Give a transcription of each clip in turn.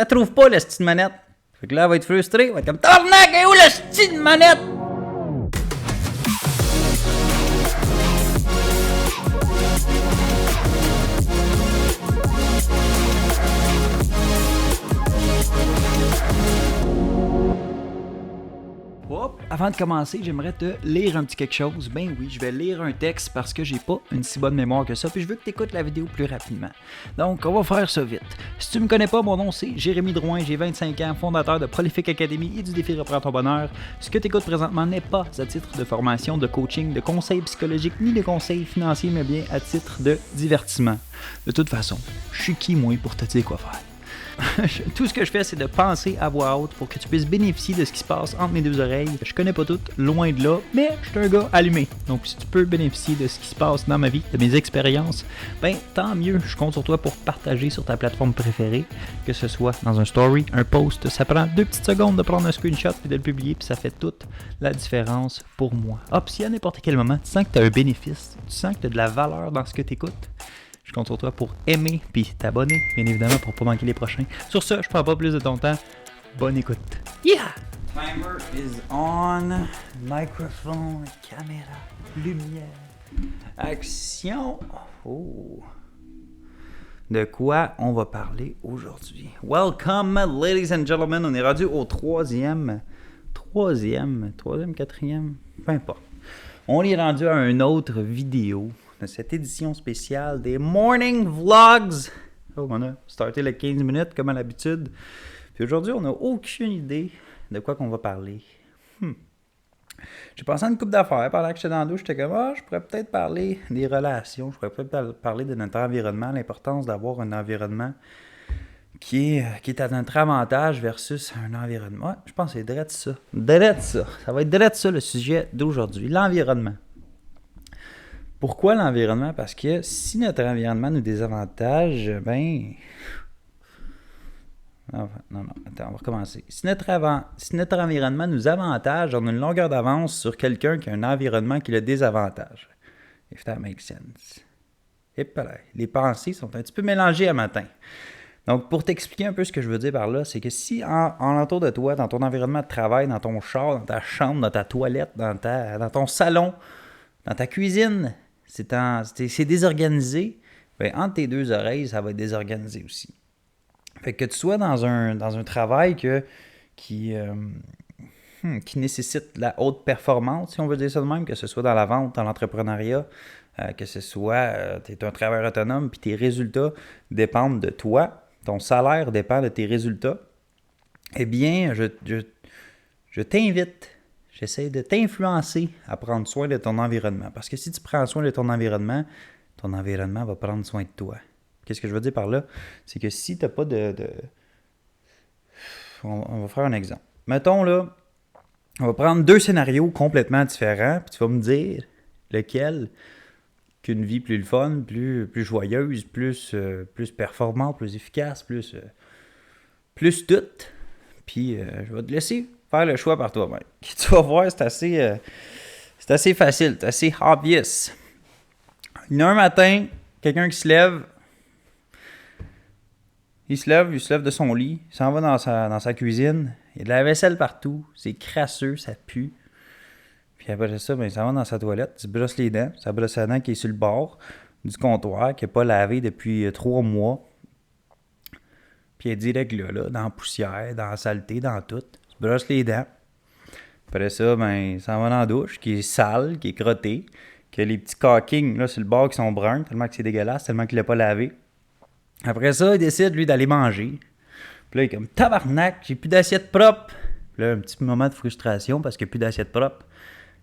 Elle trouve pas le style de manette. Fait que là, elle va être frustrée. Elle va être comme tabarnak, elle est où le style de manette? Hop, avant de commencer, j'aimerais te lire un petit quelque chose. Ben oui, je vais lire un texte parce que j'ai pas une si bonne mémoire que ça, puis je veux que tu écoutes la vidéo plus rapidement. Donc, on va faire ça vite. Si tu me connais pas, mon nom c'est Jérémy Drouin, j'ai 25 ans, fondateur de Prolific Academy et du défi Reprends ton bonheur. Ce que tu écoutes présentement n'est pas à titre de formation, de coaching, de conseils psychologiques, ni de conseils financiers, mais bien à titre de divertissement. De toute façon, je suis qui, moi, pour te dire quoi faire? Tout ce que je fais, c'est de penser à voix haute pour que tu puisses bénéficier de ce qui se passe entre mes deux oreilles. Je connais pas tout, loin de là, mais je suis un gars allumé. Donc si tu peux bénéficier de ce qui se passe dans ma vie, de mes expériences, ben tant mieux. Je compte sur toi pour partager sur ta plateforme préférée, que ce soit dans un story, un post. Ça prend 2 petites secondes de prendre un screenshot et de le publier, puis ça fait toute la différence pour moi. Ah, puis si à n'importe quel moment, tu sens que tu as un bénéfice, tu sens que tu as de la valeur dans ce que tu écoutes, je compte sur toi pour aimer puis t'abonner, bien évidemment, pour pas manquer les prochains. Sur ce, je prends pas plus de ton temps. Bonne écoute. Yeah! Timer is on. Microphone, caméra, lumière, action. Oh. De quoi on va parler aujourd'hui? Welcome, ladies and gentlemen. On est rendu au troisième, quatrième, peu importe. On est rendu à une autre vidéo de cette édition spéciale des Morning Vlogs. Oh, on a starté le 15 minutes comme à l'habitude. Puis aujourd'hui, on n'a aucune idée de quoi qu'on va parler. J'ai pensé à une couple d'affaires. Pendant que j'étais dans la douche, j'étais comme, je pourrais peut-être parler des relations. Je pourrais peut-être parler de notre environnement, l'importance d'avoir un environnement qui est à notre avantage versus un environnement. Ouais, je pense que c'est direct ça. Ça va être direct ça le sujet d'aujourd'hui. L'environnement. Pourquoi l'environnement? Parce que si notre environnement nous désavantage, ben... Non, attends, on va recommencer. Si notre environnement nous avantage, on a une longueur d'avance sur quelqu'un qui a un environnement qui le désavantage. If that makes sense. Et voilà, les pensées sont un petit peu mélangées à matin. Donc, pour t'expliquer un peu ce que je veux dire par là, c'est que si en entour de toi, dans ton environnement de travail, dans ton char, dans ta chambre, dans ta toilette, dans ton salon, dans ta cuisine, c'est désorganisé, bien, entre tes deux oreilles, ça va être désorganisé aussi. Fait que tu sois dans un travail qui nécessite la haute performance, si on veut dire ça de même, que ce soit dans la vente, dans l'entrepreneuriat, que ce soit, tu es un travailleur autonome, puis tes résultats dépendent de toi, ton salaire dépend de tes résultats, eh bien, je t'invite, j'essaie de t'influencer à prendre soin de ton environnement. Parce que si tu prends soin de ton environnement va prendre soin de toi. Qu'est-ce que je veux dire par là? C'est que si tu n'as pas On va faire un exemple. Mettons là, on va prendre 2 scénarios complètement différents, puis tu vas me dire lequel qu'une vie plus le fun, plus joyeuse, plus performante, plus efficace, plus tout. Puis je vais te laisser faire le choix par toi-même. Tu vas voir, c'est assez facile, c'est assez obvious. Il y a un matin, quelqu'un qui se lève, il se lève de son lit, il s'en va dans sa cuisine, il y a de la vaisselle partout, c'est crasseux, ça pue. Puis après ça, il s'en va dans sa toilette, il se brosse les dents, sa brosse à dents qui est sur le bord du comptoir, qui n'est pas lavé depuis 3 mois. Puis il est direct là, dans la poussière, dans la saleté, dans tout. Il se brosse les dents. Après ça, il s'en va dans la douche, qui est sale, qui est crotté, qui a les petits caulkings là, sur le bord qui sont bruns, tellement que c'est dégueulasse, tellement qu'il l'a pas lavé. Après ça, il décide, lui, d'aller manger. Puis là, il est comme tabarnak, j'ai plus d'assiette propre. Puis là, un petit moment de frustration parce qu'il n'y a plus d'assiette propre.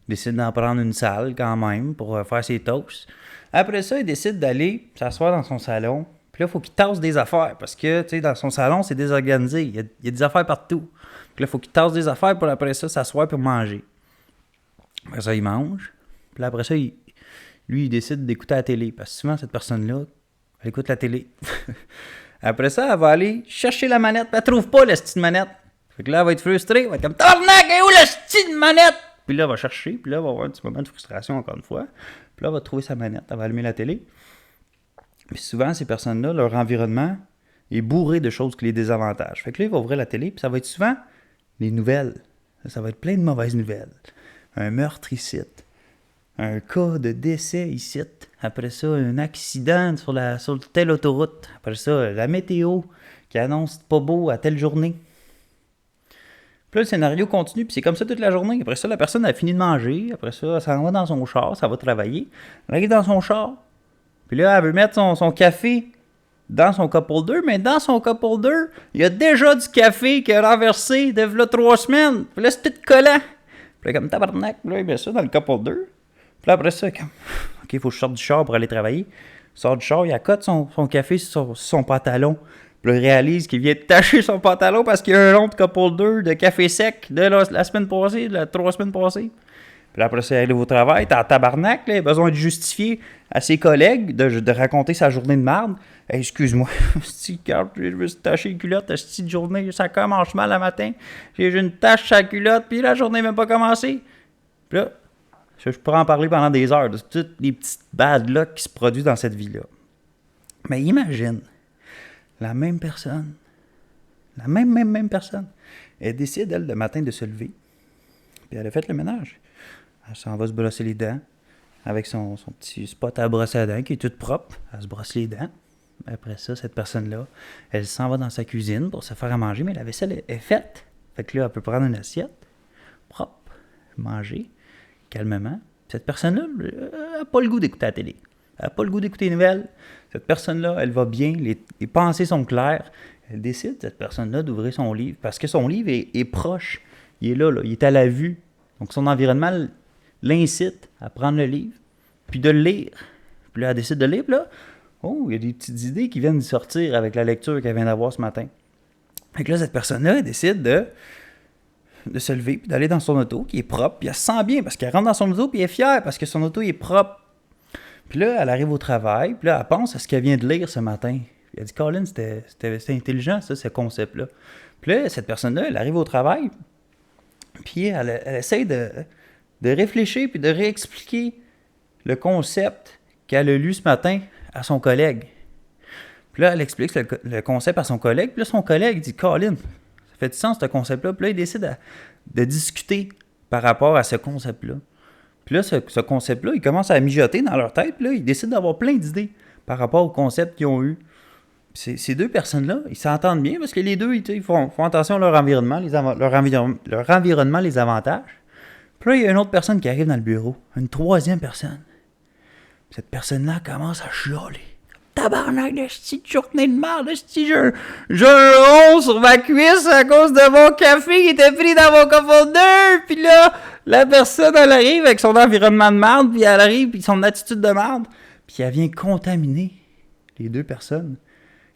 Il décide d'en prendre une salle quand même pour faire ses toasts. Après ça, il décide d'aller s'asseoir dans son salon. Puis là, il faut qu'il tasse des affaires parce que, tu sais, dans son salon, c'est désorganisé. Il y a des affaires partout. Puis là, il faut qu'il tasse des affaires pour après ça s'asseoir pour manger. Après ça, il mange. Puis là, après ça, il décide d'écouter la télé. Parce que souvent, cette personne-là, elle écoute la télé. Après ça, elle va aller chercher la manette. Elle trouve pas le style de manette. Fait que là, elle va être frustrée. Elle va être comme tabarnak, elle est où le style de manette? Puis là, elle va chercher. Puis là, elle va avoir un petit moment de frustration encore une fois. Puis là, elle va trouver sa manette. Elle va allumer la télé. Puis souvent, ces personnes-là, leur environnement, est bourré de choses qui les désavantagent. Fait que là, il va ouvrir la télé, puis ça va être souvent les nouvelles. Ça va être plein de mauvaises nouvelles. Un meurtre ici. Un cas de décès ici. Après ça, un accident sur telle autoroute. Après ça, la météo qui annonce pas beau à telle journée. Puis là, le scénario continue, puis c'est comme ça toute la journée. Après ça, la personne a fini de manger. Après ça, ça va dans son char, ça va travailler. Elle arrive dans son char. Puis là, elle veut mettre son café dans son cup holder, mais dans son cup holder, il y a déjà du café qui a renversé de là 3 semaines. Puis là, c'est tout collant. Puis là, comme tabarnak, là, il met ça dans le cup holder. Puis là, après ça, comme, OK, il faut que je sorte du char pour aller travailler. Il sort du char, il accote son café sur son pantalon. Puis là, il réalise qu'il vient de tacher son pantalon parce qu'il y a un long de cup holder de café sec de la semaine passée, de 3 semaines passées. Puis là, après ça, il arrive au travail, t'es en tabarnak, là, il a besoin de justifier à ses collègues de raconter sa journée de merde. Hey, excuse-moi, quand je me suis taché les culottes, cette journée, ça commence mal le matin. J'ai une tache sur la culotte, puis la journée n'a même pas commencé. Puis là, je pourrais en parler pendant des heures de toutes les petites bad luck qui se produisent dans cette vie-là. Mais imagine, la même personne, la même personne, elle décide, elle, le matin, de se lever, puis elle a fait le ménage. Elle s'en va se brosser les dents avec son petit spot à brosser à dents qui est tout propre. Elle se brosse les dents. Après ça, cette personne-là, elle s'en va dans sa cuisine pour se faire à manger, mais la vaisselle est faite. Fait que là, elle peut prendre une assiette propre, manger calmement. Cette personne-là, elle n'a pas le goût d'écouter la télé. Elle n'a pas le goût d'écouter les nouvelles. Cette personne-là, elle va bien, les pensées sont claires. Elle décide, cette personne-là, d'ouvrir son livre parce que son livre est proche. Il est là, il est à la vue. Donc, son environnement l'incite à prendre le livre, puis de le lire. Puis là, elle décide de lire, puis là, il y a des petites idées qui viennent de sortir avec la lecture qu'elle vient d'avoir ce matin. Fait que là, cette personne-là, elle décide de se lever, puis d'aller dans son auto, qui est propre, puis elle se sent bien, parce qu'elle rentre dans son auto, puis elle est fière, parce que son auto est propre. Puis là, elle arrive au travail, puis là, elle pense à ce qu'elle vient de lire ce matin. Puis elle dit, Colin, c'était intelligent, ça, ce concept-là. Puis là, cette personne-là, elle arrive au travail, puis elle essaie de réfléchir puis de réexpliquer le concept qu'elle a lu ce matin à son collègue. Puis là, elle explique le concept à son collègue. Puis là, son collègue dit « Colin, ça fait du sens ce concept-là. » Puis là, il décide de discuter par rapport à ce concept-là. Puis là, ce concept-là, il commence à mijoter dans leur tête. Puis là, ils décident d'avoir plein d'idées par rapport au concept qu'ils ont eu. Puis ces deux personnes-là, ils s'entendent bien parce que les deux, ils font attention à leur environnement, leur environnement les avantages. Puis là, il y a une autre personne qui arrive dans le bureau. Une troisième personne. Puis cette personne-là commence à chialer. Tabarnak de petite journée de merde, j'ai un rond sur ma cuisse à cause de mon café qui était pris dans mon coffre. Puis là, la personne, elle arrive avec son environnement de merde, puis elle arrive, puis son attitude de merde. Puis elle vient contaminer les deux personnes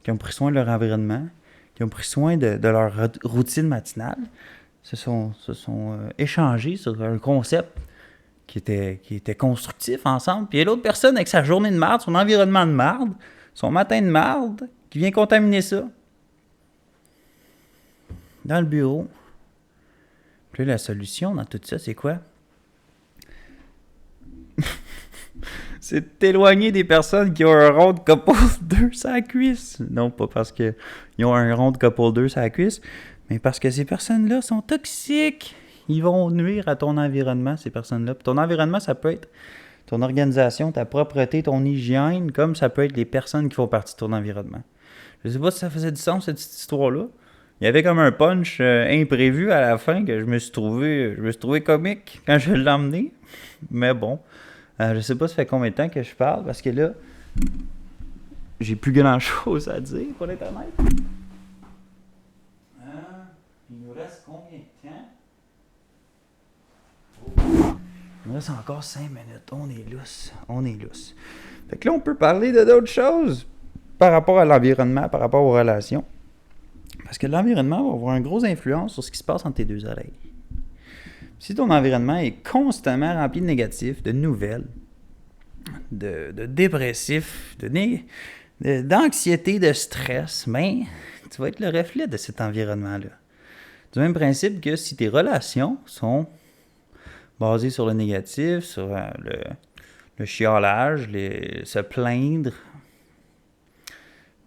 qui ont pris soin de leur environnement, qui ont pris soin de leur routine matinale. Se sont échangés sur un concept qui était constructif ensemble. Puis il y a l'autre personne avec sa journée de marde, son environnement de marde, son matin de marde, qui vient contaminer ça. Dans le bureau. Puis là, la solution dans tout ça, c'est quoi? C'est d'éloigner des personnes qui ont un rond de couple 2 sur la cuisse. Non, pas parce qu'ils ont un rond de couple 2 sur la cuisse, mais parce que ces personnes-là sont toxiques. Ils vont nuire à ton environnement, ces personnes-là. Puis ton environnement, ça peut être ton organisation, ta propreté, ton hygiène, comme ça peut être les personnes qui font partie de ton environnement. Je ne sais pas si ça faisait du sens, cette histoire-là. Il y avait comme un punch imprévu à la fin que je me suis trouvé comique quand je l'ai emmené. Mais bon, je sais pas ça fait combien de temps que je parle, parce que là, j'ai plus grand-chose à dire, pour être honnête. Il nous reste combien de temps? Il nous reste encore 5 minutes. On est lousse. Fait que là, on peut parler d'autres choses par rapport à l'environnement, par rapport aux relations. Parce que l'environnement va avoir une grosse influence sur ce qui se passe entre tes deux oreilles. Si ton environnement est constamment rempli de négatifs, de nouvelles, de dépressifs, d'anxiété, de stress, ben, tu vas être le reflet de cet environnement-là. Du même principe que si tes relations sont basées sur le négatif, sur le chiolage, se plaindre,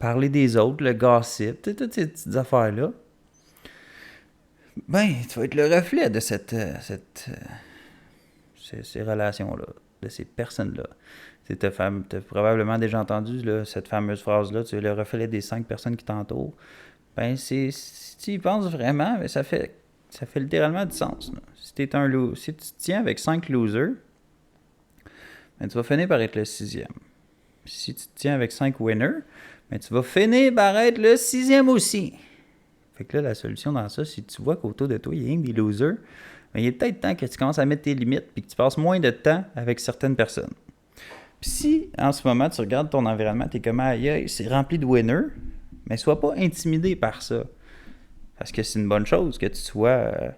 parler des autres, le gossip, toutes ces petites affaires-là, ben, tu vas être le reflet de ces relations-là, de ces personnes-là. T'as probablement déjà entendu là, cette fameuse phrase-là, tu es le reflet des 5 personnes qui t'entourent. Ben, si tu y penses vraiment, ben, ça fait littéralement du sens. Là. Si tu te tiens avec 5 losers, ben, tu vas finir par être le 6e. Si tu te tiens avec 5 winners, ben, tu vas finir par être le 6e aussi. Fait que là, la solution dans ça, si tu vois qu'autour de toi, il y a rien que des losers, ben, il est peut-être temps que tu commences à mettre tes limites et que tu passes moins de temps avec certaines personnes. Puis si, en ce moment, tu regardes ton environnement, tu es comme aïe, c'est rempli de winners, mais sois pas intimidé par ça. Parce que c'est une bonne chose que tu sois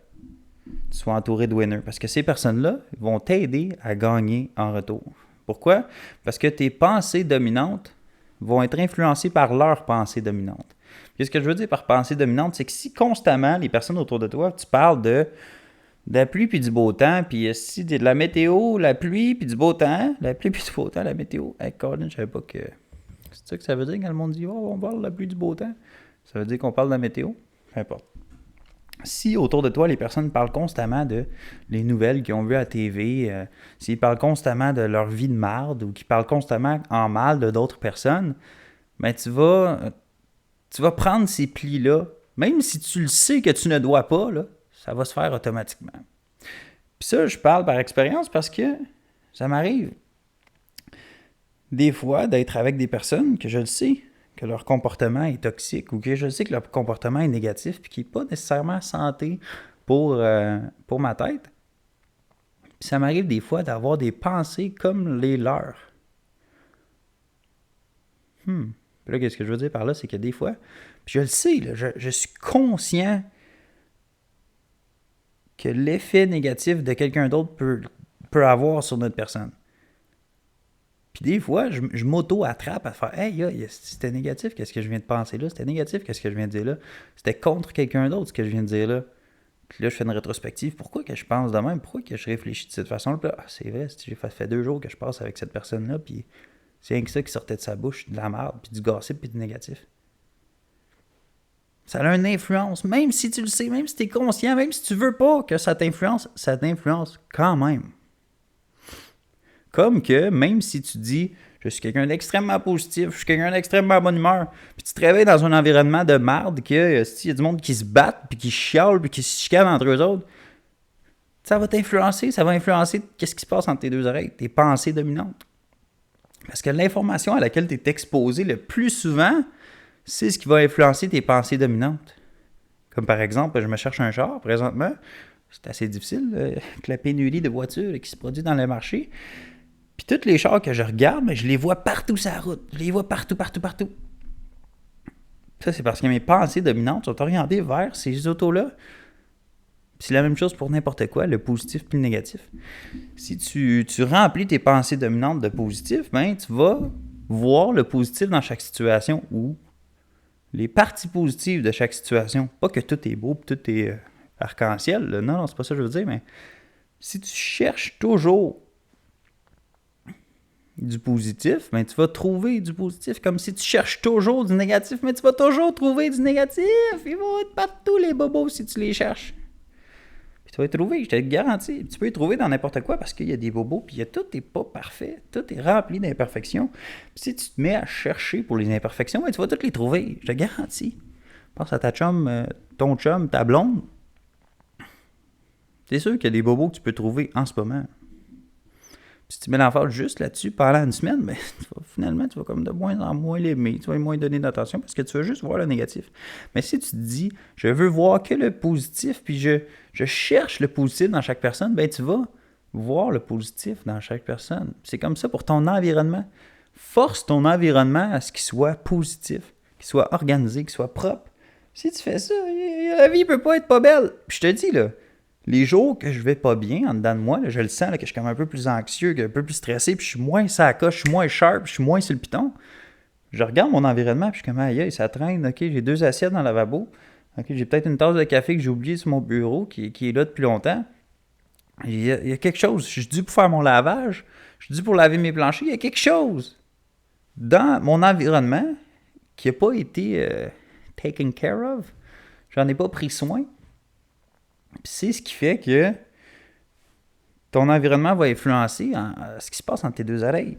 entouré de winners. Parce que ces personnes-là vont t'aider à gagner en retour. Pourquoi? Parce que tes pensées dominantes vont être influencées par leurs pensées dominantes. Puis ce que je veux dire par pensée dominante, c'est que si constamment, les personnes autour de toi, tu parles de la pluie puis du beau temps, puis si de la météo, la pluie puis du beau temps, la pluie puis du beau temps, la météo. Hey, Colin, je savais pas que... C'est ça que ça veut dire quand le monde dit « Oh, on parle de la pluie du beau temps ». Ça veut dire qu'on parle de la météo. Peu importe. Si autour de toi, les personnes parlent constamment de les nouvelles qu'ils ont vues à la TV, s'ils parlent constamment de leur vie de marde ou qu'ils parlent constamment en mal de d'autres personnes, ben tu vas prendre ces plis-là, même si tu le sais que tu ne dois pas, là, ça va se faire automatiquement. Puis ça, je parle par expérience parce que ça m'arrive des fois d'être avec des personnes que je le sais que leur comportement est toxique ou que je sais que leur comportement est négatif puis qui n'est pas nécessairement santé pour ma tête. Puis ça m'arrive des fois d'avoir des pensées comme les leurs. Puis là, qu'est-ce que je veux dire par là, c'est que des fois, puis je le sais, là, je suis conscient que l'effet négatif de quelqu'un d'autre peut avoir sur notre personne. Puis des fois, je m'auto-attrape à faire « Hey, c'était négatif, qu'est-ce que je viens de penser là? C'était négatif, qu'est-ce que je viens de dire là? C'était contre quelqu'un d'autre, ce que je viens de dire là. » Puis là, je fais une rétrospective. Pourquoi que je pense de même? Pourquoi que je réfléchis de cette façon-là? Puis là, c'est vrai, j'ai fait 2 jours que je passe avec cette personne-là, puis c'est rien que ça qui sortait de sa bouche, de la merde, puis du gossip, puis du négatif. Ça a une influence, même si tu le sais, même si tu es conscient, même si tu veux pas que ça t'influence quand même. Comme que, même si tu dis « Je suis quelqu'un d'extrêmement positif, je suis quelqu'un d'extrêmement bonne humeur », puis tu te réveilles dans un environnement de marde, qu'il y a du monde qui se battent, puis qui chialent, puis qui se chicanent entre eux autres, ça va t'influencer, ça va influencer qu'est-ce qui se passe entre tes 2 oreilles, tes pensées dominantes. Parce que l'information à laquelle tu es exposé le plus souvent, c'est ce qui va influencer tes pensées dominantes. Comme par exemple, je me cherche un char présentement, c'est assez difficile, avec la pénurie de voitures qui se produit dans le marché. Puis tous les chars que je regarde, je les vois partout sur la route. Je les vois partout. Ça, c'est parce que mes pensées dominantes sont orientées vers ces autos-là. Puis c'est la même chose pour n'importe quoi, le positif puis le négatif. Si tu remplis tes pensées dominantes de positif, tu vas voir le positif dans chaque situation ou les parties positives de chaque situation. Pas que tout est beau, tout est arc-en-ciel. Là. Non, c'est pas ça que je veux dire, mais si tu cherches toujours du positif, tu vas trouver du positif. Comme si tu cherches toujours du négatif, tu vas toujours trouver du négatif. Ils vont être partout, les bobos, si tu les cherches. Puis tu vas les trouver, je te le garantis. Tu peux les trouver dans n'importe quoi parce qu'il y a des bobos, puis tout n'est pas parfait. Tout est rempli d'imperfections. Puis si tu te mets à chercher pour les imperfections, tu vas toutes les trouver. Je te garantis. Pense à ta chum, ton chum, ta blonde. C'est sûr qu'il y a des bobos que tu peux trouver en ce moment. Si tu mets l'emphase juste là-dessus pendant une semaine, finalement, tu vas comme de moins en moins l'aimer. Tu vas moins donner d'attention parce que tu veux juste voir le négatif. Mais si tu te dis, je veux voir que le positif, puis je cherche le positif dans chaque personne, tu vas voir le positif dans chaque personne. C'est comme ça pour ton environnement. Force ton environnement à ce qu'il soit positif, qu'il soit organisé, qu'il soit propre. Si tu fais ça, la vie peut pas être pas belle. Puis je te dis, là, les jours que je vais pas bien en dedans de moi, là, je le sens là, que je suis comme un peu plus anxieux, un peu plus stressé, puis je suis moins sur la coche, je suis moins sharp, je suis moins sur le piton. Je regarde mon environnement, puis je suis comme, aïe, ça traîne, ok, j'ai 2 assiettes dans le lavabo, ok, j'ai peut-être une tasse de café que j'ai oubliée sur mon bureau, qui est là depuis longtemps. Il y a quelque chose, je suis dû pour faire mon lavage, je suis dû pour laver mes planchers, il y a quelque chose dans mon environnement qui n'a pas été taken care of. J'en ai pas pris soin. Puis c'est ce qui fait que ton environnement va influencer ce qui se passe entre tes deux oreilles.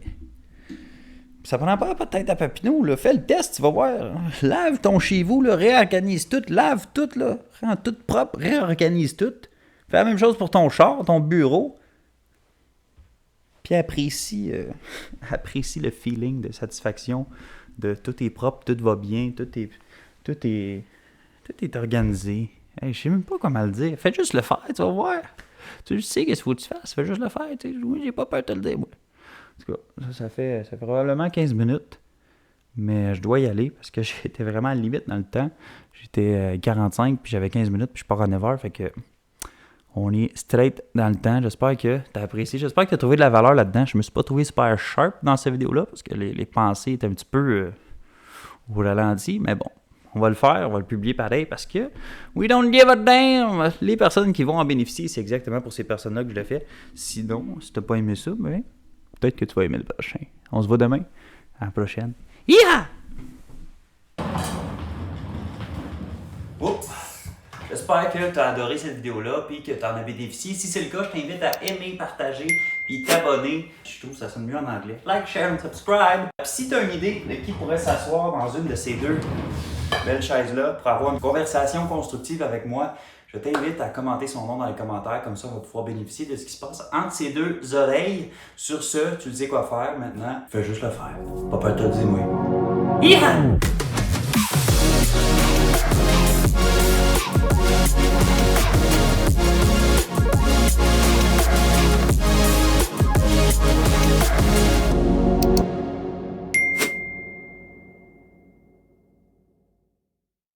Ça prend pas peut-être à Papineau, là. Fais le test, tu vas voir. Lave ton chez vous, là, réorganise tout, lave tout, là. Rends tout propre, réorganise tout. Fais la même chose pour ton char, ton bureau. Puis apprécie le feeling de satisfaction de tout est propre, tout va bien, tout est organisé. Hey, je sais même pas comment le dire. Fais juste le faire, tu vas voir. Tu sais qu'est-ce qu'il faut que tu fasses, fais juste le faire. Oui, j'ai pas peur de te le dire, moi. En tout cas, ça fait probablement 15 minutes, mais je dois y aller parce que j'étais vraiment à la limite dans le temps. J'étais 45, puis j'avais 15 minutes, puis je pars à 9h, fait que on est straight dans le temps. J'espère que tu as apprécié, j'espère que tu as trouvé de la valeur là-dedans. Je me suis pas trouvé super sharp dans cette vidéo-là parce que les pensées étaient un petit peu au ralenti, mais bon. On va le faire, on va le publier pareil parce que we don't give a damn! Les personnes qui vont en bénéficier, c'est exactement pour ces personnes-là que je le fais. Sinon, si t'as pas aimé ça, ben, peut-être que tu vas aimer le prochain. On se voit demain. À la prochaine. Yeah! Oups! J'espère que tu as adoré cette vidéo-là et que tu en as bénéficié. Si c'est le cas, je t'invite à aimer, partager puis t'abonner. Je trouve que ça sonne mieux en anglais. Like, share and subscribe. Si tu as une idée de qui pourrait s'asseoir dans une de ces deux belle chaise-là pour avoir une conversation constructive avec moi, je t'invite à commenter son nom dans les commentaires, comme ça on va pouvoir bénéficier de ce qui se passe entre ces deux oreilles. Sur ce, tu sais quoi faire maintenant, fais juste le faire. Pas peur de te le dire, moi. Yeah!